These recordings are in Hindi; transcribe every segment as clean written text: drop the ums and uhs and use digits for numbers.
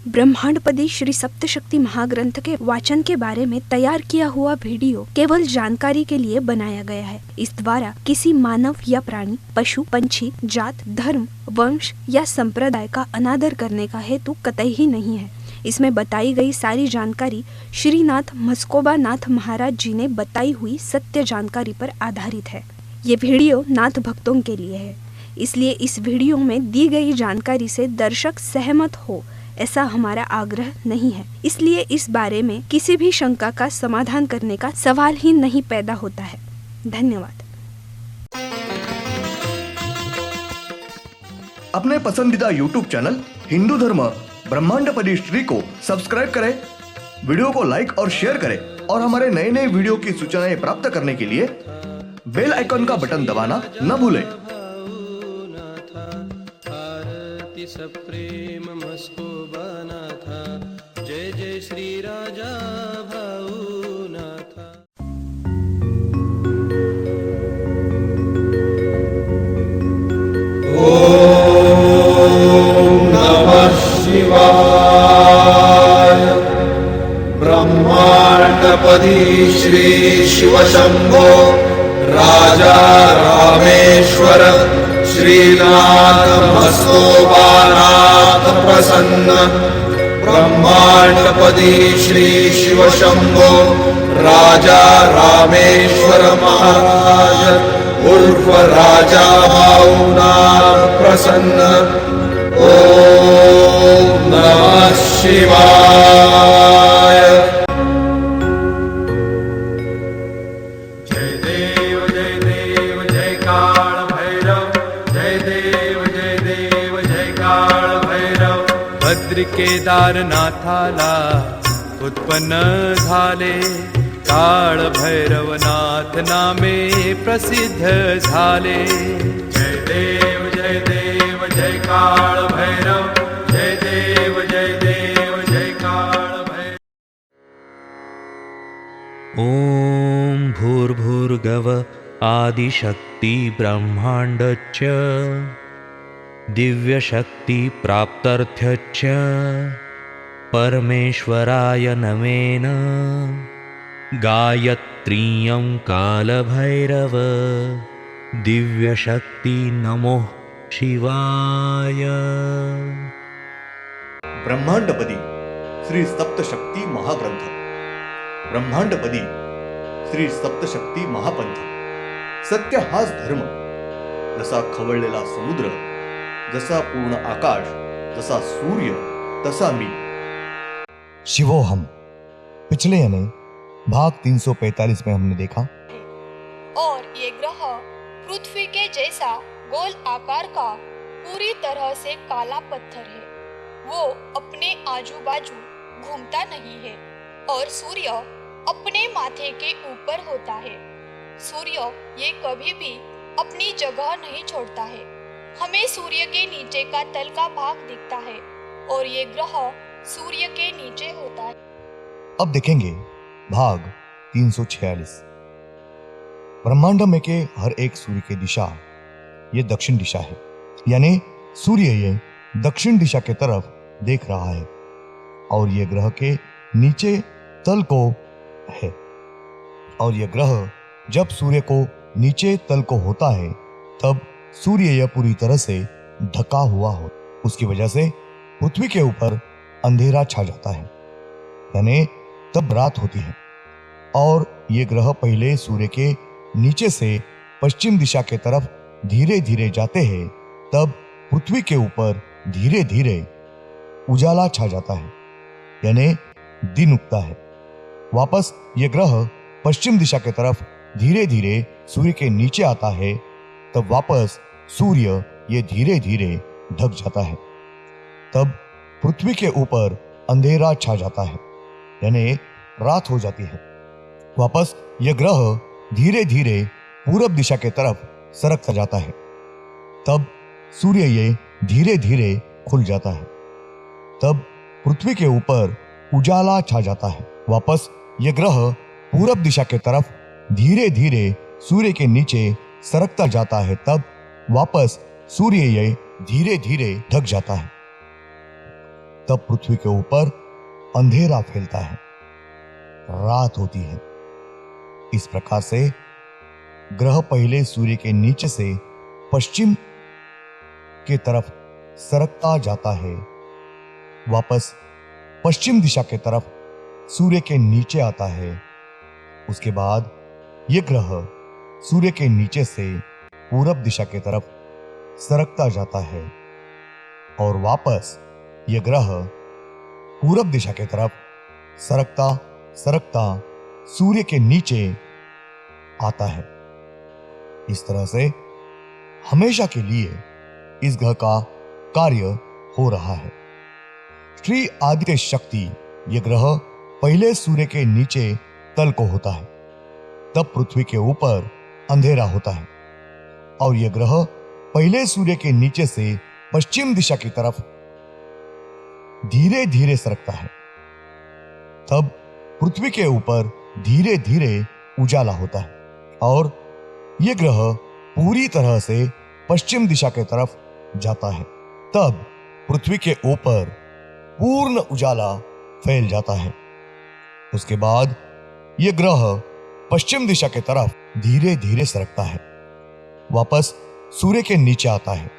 ब्रह्मांडपदी श्री सप्तशक्ति महाग्रंथ के वाचन के बारे में तैयार किया हुआ वीडियो केवल जानकारी के लिए बनाया गया है। इस द्वारा किसी मानव या प्राणी, पशु, पंछी, जात, धर्म, वंश या संप्रदाय का अनादर करने का हेतु कतई ही नहीं है। इसमें बताई गई सारी जानकारी श्रीनाथ मस्कोबा नाथ महाराज जी ने बताई हुई सत्य जानकारी पर आधारित है। ये वीडियो नाथ भक्तों के लिए है, इसलिए इस वीडियो में दी गई जानकारी से दर्शक सहमत हो ऐसा हमारा आग्रह नहीं है। इसलिए इस बारे में किसी भी शंका का समाधान करने का सवाल ही नहीं पैदा होता है। धन्यवाद। अपने पसंदीदा YouTube चैनल हिंदू धर्म ब्रह्मांडपदी श्री को सब्सक्राइब करें, वीडियो को लाइक और शेयर करें और हमारे नए नए वीडियो की सूचनाएं प्राप्त करने के लिए बेल आइकन का बटन दबाना न भूलें। प्रेम मस्कोबा नाथा, जय जय श्री राजा भाऊ नाथा। ओम नमः शिवाय। ब्रह्मांडपदी श्री शिव शंभो राजा रामेश्वर श्रीनाथ मस्कोबानाथ प्रसन्न। ब्रह्मांडपदी श्री शिव शंभो राजा रामेश्वर महाराज उर्फ राजा भाऊनाथ प्रसन्न। ओम नमः शिवाय। जय देव जय देव जय काल भैरव, जय देव जय देव जय काल भैरव। भद्र केदारनाथाला उत्पन्न झाले, काळ भैरवनाथ नामे प्रसिद्ध झाले। जय देव जय काल भैरव, जय देव जय काल भैरव। ॐ भूर्भुर्गव आदिशक्ति ब्रह्माण्डच्च दिव्यशक्तिप्राप्त्यर्थच्च परमेश्वराय नमेन। गायत्रीयं कालभैरव दिव्यशक्ति नमो शिवाय। ब्रह्मांडपदी श्री सप्तशक्ती महाग्रंथ, ब्रह्मांडपदी श्री सप्तशक्ती महापंथ। सत्य हाच धर्म, जसा खवळलेला समुद्र, जसा पूर्ण आकाश, जसा सूर्य, तसा मी। शिवोहम। पिछले यानी भाग 345 में हमने देखा और ये ग्रह पृथ्वी के जैसा गोल आकार का पूरी तरह से काला पत्थर है। वो अपने आजू बाजू घूमता नहीं है और सूर्य अपने माथे के ऊपर होता है। सूर्य ये कभी भी अपनी जगह नहीं छोड़ता है। हमें सूर्य के नीचे का तल का भाग दिखता है और ये ग्रह सूर्य के नीचे होता है। अब देखेंगे भाग 346। ब्रह्मांड में के हर एक सूर्य की दिशा ये दक्षिण दिशा है, यानी सूर्य ये दक्षिण दिशा के तरफ देख रहा है और ये ग्रह के नीचे तल को है। और ये ग्रह जब सूर्य को नीचे तल को होता है तब सूर्य यह पूरी तरह से ढका हुआ हो। उसकी वजह से पृथ्वी के ऊपर अंधेरा छा जाता है, यानी तब रात होती है। और ये ग्रह पहले सूर्य के नीचे से पश्चिम दिशा के तरफ धीरे धीरे जाते हैं, तब पृथ्वी के ऊपर धीरे धीरे उजाला छा जाता है, यानी दिन उगता है। वापस ये ग्रह पश्चिम दिशा के तरफ धीरे धीरे सूर्य के नीचे आता है, तब वापस सूर्य ये धीरे धीरे ढक जाता है। तब पृथ्वी के ऊपर अंधेरा छा जाता है, यानी रात हो जाती है। वापस यह ग्रह धीरे धीरे पूरब दिशा के तरफ सरकता जाता है, तब सूर्य ये धीरे धीरे खुल जाता है। तब पृथ्वी के ऊपर उजाला छा जाता है। वापस यह ग्रह पूरब दिशा के तरफ धीरे धीरे सूर्य के नीचे सरकता जाता है, तब वापस सूर्य ये धीरे धीरे ढक जाता है। तब पृथ्वी के ऊपर अंधेरा फैलता है, रात होती है। इस प्रकार से ग्रह पहले सूर्य के नीचे से पश्चिम के तरफ सरकता जाता है, वापस पश्चिम दिशा के तरफ सूर्य के नीचे आता है। उसके बाद यह ग्रह सूर्य के नीचे से पूरब दिशा की तरफ सरकता जाता है और वापस यह ग्रह पूरब दिशा की तरफ सरकता सरकता सूर्य के नीचे आता है। इस तरह से हमेशा के लिए इस ग्रह का कार्य हो रहा है। श्री आदित्य शक्ति यह ग्रह पहले सूर्य के नीचे तल को होता है, तब पृथ्वी के ऊपर अंधेरा होता है और यह ग्रह पहले सूर्य के नीचे से पश्चिम दिशा की तरफ धीरे धीरे सरकता है, तब पृथ्वी के ऊपर धीरे धीरे उजाला होता है और यह ग्रह पूरी तरह से पश्चिम दिशा की तरफ जाता है, तब पृथ्वी के ऊपर पूर्ण उजाला फैल जाता है। उसके बाद यह ग्रह पश्चिम दिशा की तरफ धीरे धीरे सरकता है, वापस सूर्य के नीचे आता है,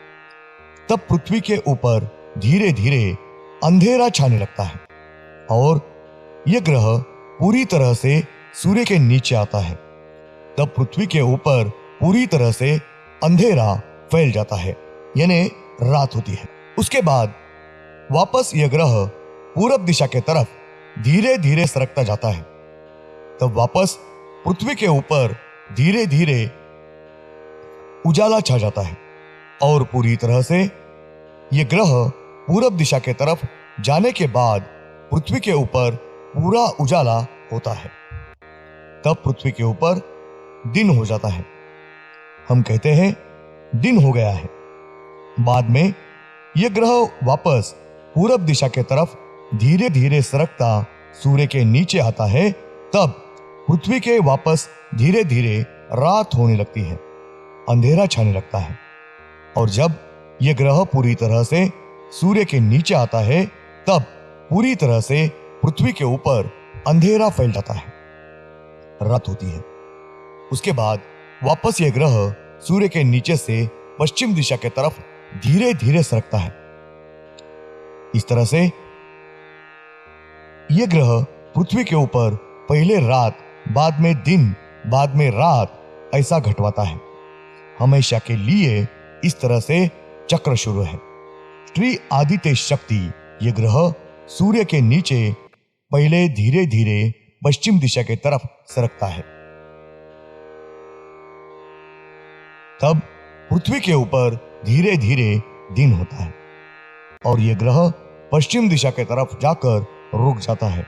तब पृथ्वी के ऊपर धीरे धीरे अंधेरा छाने लगता है और यह ग्रह पूरी तरह से सूर्य के नीचे आता है, तब पृथ्वी के ऊपर पूरी तरह से अंधेरा फैल जाता है, यानी रात होती है। उसके बाद वापस यह ग्रह पूरब दिशा के तरफ धीरे धीरे सरकता जाता है, तब वापस पृथ्वी के ऊपर धीरे धीरे उजाला छा जाता है और पूरी तरह से यह ग्रह पूरब दिशा के तरफ जाने के बाद पृथ्वी के ऊपर पूरा उजाला होता है, तब पृथ्वी के ऊपर दिन हो जाता है। हम कहते हैं दिन हो गया है। बाद में यह ग्रह वापस पूरब दिशा के तरफ धीरे धीरे सरकता सूर्य के नीचे आता है, तब पृथ्वी के वापस धीरे धीरे रात होने लगती है, अंधेरा छाने लगता है और जब यह ग्रह पूरी तरह से सूर्य के नीचे आता है, तब पूरी तरह से पृथ्वी के ऊपर अंधेरा फैल जाता है, रात होती है। उसके बाद वापस यह ग्रह सूर्य के नीचे से पश्चिम दिशा की तरफ धीरे धीरे सरकता है। इस तरह से यह ग्रह पृथ्वी के ऊपर पहले रात, बाद में दिन, बाद में रात ऐसा घटवाता है। हमेशा के लिए इस तरह से चक्र शुरू है। श्री आदित्य शक्ति यह ग्रह सूर्य के नीचे पहले धीरे धीरे पश्चिम दिशा की तरफ सरकता है, तब पृथ्वी के ऊपर धीरे धीरे दिन होता है और यह ग्रह पश्चिम दिशा की तरफ जाकर रुक जाता है,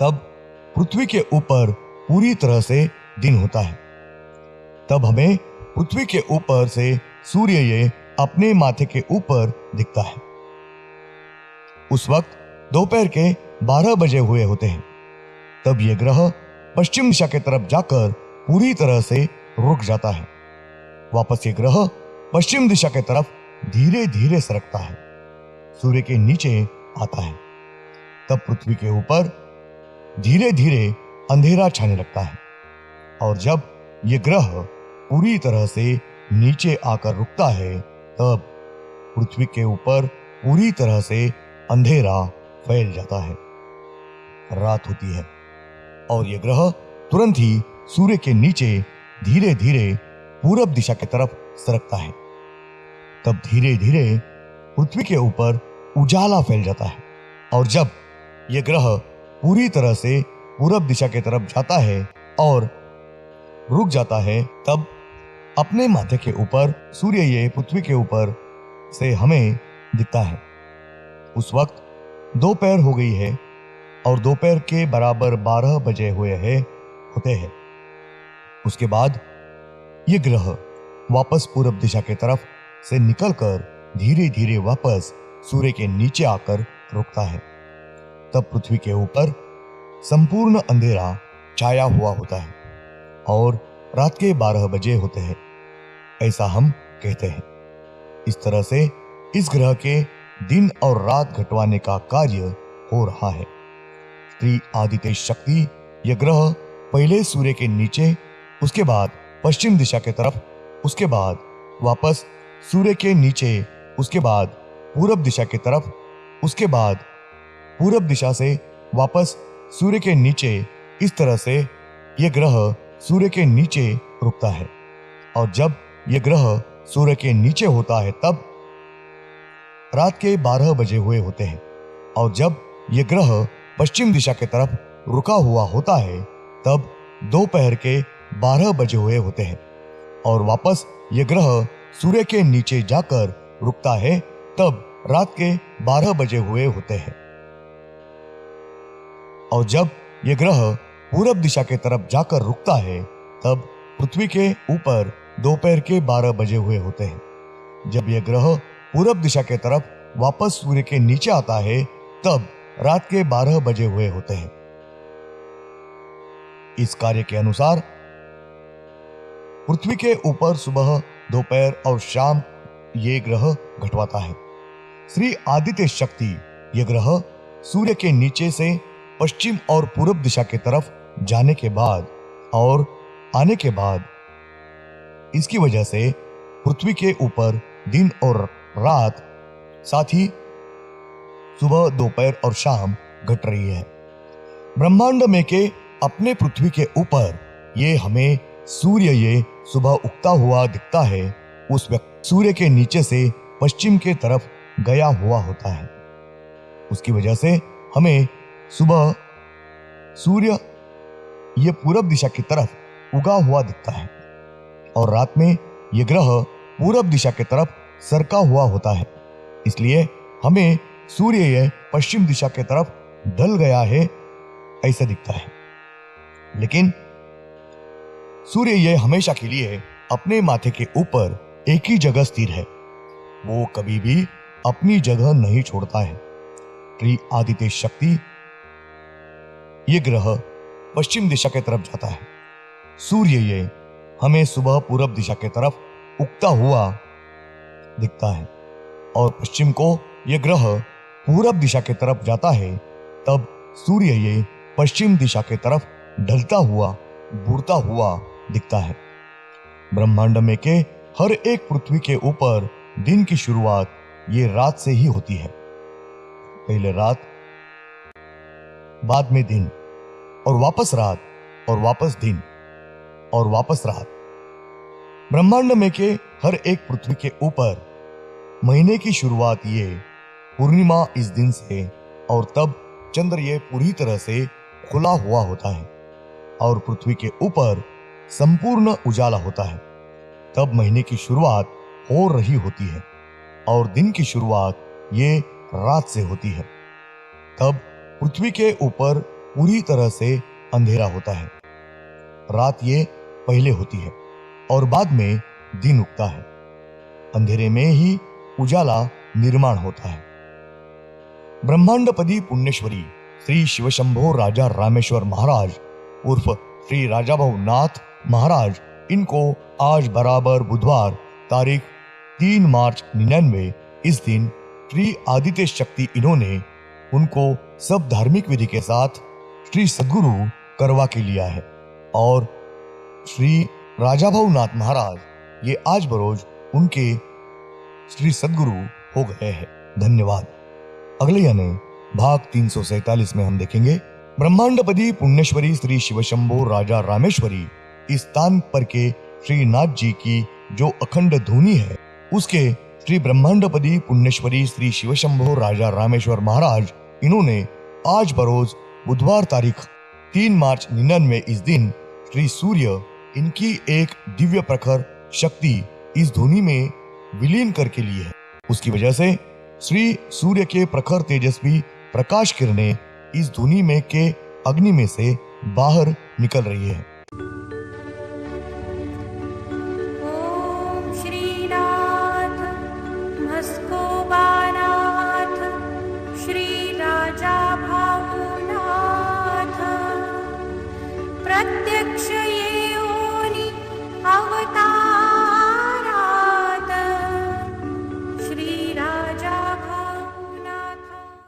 तब पृथ्वी के ऊपर पूरी तरह से दिन होता है। तब हमें पृथ्वी के ऊपर से सूर्य ये अपने माथे के ऊपर दिखता है। उस वक्त दोपहर के 12 बजे हुए होते हैं। तब यह ग्रह पश्चिम दिशा की तरफ जाकर पूरी तरह से रुक जाता है। वापस ये ग्रह पश्चिम दिशा की तरफ धीरे धीरे सरकता है, सूर्य के नीचे आता है। तब पृथ्वी के ऊपर धीरे धीरे अंधेरा छाने लगता है और जब यह ग्रह पूरी तरह से नीचे आकर रुकता है, तब पृथ्वी के ऊपर पूरी तरह से अंधेरा फैल जाता है, रात होती है और यह ग्रह तुरंत ही सूर्य के नीचे धीरे धीरे पूरब दिशा की तरफ सरकता है। तब धीरे धीरे पृथ्वी के ऊपर उजाला फैल जाता है और जब यह ग्रह पूरी तरह से पूरब दिशा की तरफ जाता है और रुक जाता है, तब अपने माथे के ऊपर सूर्य ये पृथ्वी के ऊपर से हमें दिखता है। उस वक्त दोपहर हो गई है और दोपहर के बराबर 12 बजे हुए होते हैं। उसके बाद ये ग्रह वापस पूरब दिशा की तरफ से निकलकर धीरे धीरे वापस सूर्य के नीचे आकर रुकता है। तब पृथ्वी के ऊपर संपूर्ण अंधेरा छाया हुआ होता है और रात के 12 बजे होते हैं, ऐसा हम कहते हैं। इस तरह से इस ग्रह के दिन और रात घटवाने का कार्य हो रहा है। श्री आदित्य शक्ति यह ग्रह पहले सूर्य के नीचे, उसके बाद पश्चिम दिशा के तरफ, उसके बाद वापस सूर्य के नीचे, उसके बाद पूरब दिशा की तरफ, उसके बाद पूरब दिशा से वापस सूर्य के नीचे, इस तरह से यह ग्रह सूर्य के नीचे रुकता है। और जब यह ग्रह सूर्य के नीचे होता है तब रात के 12 बजे हुए होते हैं, और जब यह ग्रह पश्चिम दिशा की तरफ रुका हुआ होता है तब दोपहर के 12 बजे हुए होते हैं, और वापस यह ग्रह सूर्य के नीचे जाकर रुकता है तब रात के 12 बजे हुए होते हैं। और जब यह ग्रह पूरब दिशा की तरफ जाकर रुकता है तब पृथ्वी के ऊपर दोपहर के 12 बजे हुए होते हैं। जब यह ग्रह पूरब दिशा की तरफ वापस सूर्य के नीचे आता है तब रात के 12 बजे हुए होते हैं। इस कार्य के अनुसार पृथ्वी के ऊपर सुबह, दोपहर और शाम ये ग्रह घटवाता है। श्री आदित्य शक्ति यह ग्रह सूर्य के नीचे से पश्चिम और पूरब दिशा की तरफ जाने के बाद और आने के बाद इसकी वजह से पृथ्वी के ऊपर दिन और रात, साथ ही सुबह, दोपहर और शाम घट रही है। ब्रह्मांड में के अपने पृथ्वी के ऊपर ये हमें सूर्य ये सुबह उगता हुआ दिखता है, उस वक्त सूर्य के नीचे से पश्चिम के तरफ गया हुआ होता है। उसकी वजह से हमें सुबह सूर्य ये पूरब दिशा की तरफ उगा हुआ दिखता है और रात में यह ग्रह पूरब दिशा की तरफ सरका हुआ होता है। इसलिए हमें सूर्य ये पश्चिम दिशा की तरफ ढल गया है ऐसा दिखता है। लेकिन सूर्य ये हमेशा के लिए अपने माथे के ऊपर एक ही जगह स्थिर है, वो कभी भी अपनी जगह नहीं छोड़ता है। श्री आदित्य शक्ति ये ग्रह पश्चिम दिशा की तरफ जाता है। सूर्य ये हमें सुबह पूरब दिशा की तरफ उगता हुआ दिखता है और पश्चिम को यह ग्रह पूरब दिशा की तरफ जाता है, तब सूर्य ये पश्चिम दिशा की तरफ ढलता हुआ, बुड़ता हुआ दिखता है। ब्रह्मांड में के हर एक पृथ्वी के ऊपर दिन की शुरुआत ये रात से ही होती है। पहले रात, बाद में दिन, और वापस रात, और वापस दिन, और वापस रात। ब्रह्मांड में के हर एक पृथ्वी के ऊपर महीने की शुरुआत ये पूर्णिमा इस दिन से, और तब चंद्र ये पूरी तरह से खुला हुआ होता है और पृथ्वी के ऊपर संपूर्ण उजाला होता है। तब महीने की शुरुआत हो रही होती है और दिन की शुरुआत ये रात से होती है। तब पृथ्वी के ऊपर पूरी तरह से अंधेरा होता है। रात ये पहले होती है और बाद में दिन उगता है। अंधेरे में ही उजाला निर्माण होता है। ब्रह्मांडपदी पुण्येश्वरी श्री शिवशंभो राजा रामेश्वर महाराज उर्फ श्री राजाभाऊ नाथ महाराज, इनको आज बराबर बुधवार तारीख 3 मार्च 99 इस दिन श्री आदित्य शक्ति इन्होंने उनको सब धार्मिक विधि के साथ श्री सद्गुरु करवा के लिया है और श्री राजाभाऊ नाथ महाराज ये आज बरोज उनके श्री सद्गुरु हो गए हैं। धन्यवाद। अगले यानी भाग 347 में हम देखेंगे ब्रह्मांडपदी पुण्येश्वरी श्री शिवशंभो राजा रामेश्वरी इस स्थान पर के श्री नाथ जी की जो अखंड धुनी है, उसके श्री ब्रह्मांडपदी पुण्येश्वरी श्री शिवशंभो राजा रामेश्वर महाराज इन्होंने आज बरोज बुधवार तारीख 3 मार्च 99 इस दिन श्री सूर्य इनकी एक दिव्य प्रखर शक्ति इस धुनी में विलीन करके ली है। उसकी वजह से श्री सूर्य के प्रखर तेजस्वी प्रकाश किरणें इस धुनी में के अग्नि में से बाहर निकल रही है